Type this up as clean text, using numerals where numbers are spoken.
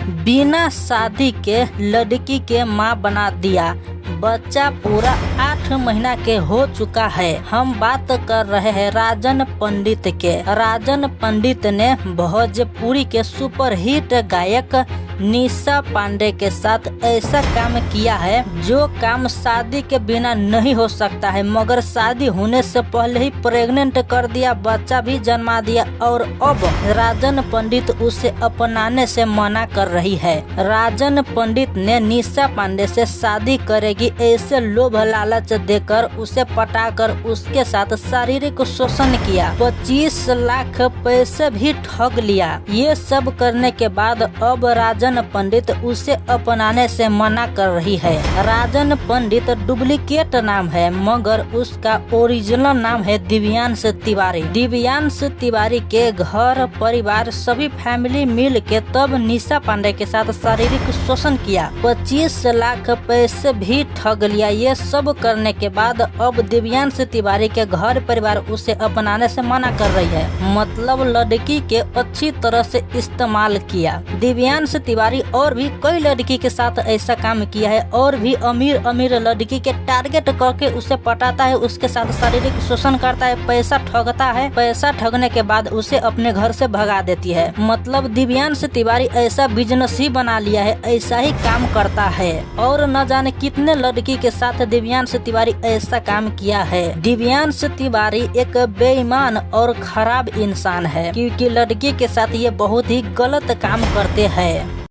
बिना शादी के लड़की के मां बना दिया। बच्चा पूरा 8 महीना के हो चुका है। हम बात कर रहे हैं राजन पंडित के। राजन पंडित ने भोजपुरी के सुपरहिट गायक निशा पांडे के साथ ऐसा काम किया है जो काम शादी के बिना नहीं हो सकता है, मगर शादी होने से पहले ही प्रेग्नेंट कर दिया, बच्चा भी जन्मा दिया और अब राजन पंडित उसे अपनाने से मना कर रही है। राजन पंडित ने निशा पांडे से शादी करेगी ऐसे लोभ लालच देकर उसे पटाकर उसके साथ शारीरिक शोषण किया, 25 लाख पैसे भी ठग लिया। ये सब करने के बाद अब राजन पंडित उसे अपनाने से मना कर रही है। राजन पंडित डुप्लीकेट नाम है, मगर उसका ओरिजिनल नाम है दिव्यांश तिवारी। दिव्यांश तिवारी के घर परिवार सभी फैमिली मिल के तब निशा पांडे के साथ शारीरिक शोषण किया, 25 लाख पैसे भी ठग लिया। ये सब करने के बाद अब दिव्यांश तिवारी के घर परिवार उसे अपनाने से मना कर रही है, मतलब लड़की के अच्छी तरह से इस्तेमाल किया। दिव्यांश तिवारी और भी कई लड़की के साथ ऐसा काम किया है और भी अमीर अमीर लड़की के टारगेट करके उसे पटाता है, उसके साथ शारीरिक शोषण करता है, पैसा ठगता है। पैसा ठगने के बाद उसे अपने घर से भगा देती है। मतलब दिव्यांश तिवारी ऐसा बिजनेस ही बना लिया है, ऐसा ही काम करता है और न जाने कितने लड़की के साथ दिव्यांश तिवारी ऐसा काम किया है। दिव्यांश तिवारी एक बेईमान और खराब इंसान है, क्योंकि लड़की के साथ ये बहुत ही गलत काम करते हैं।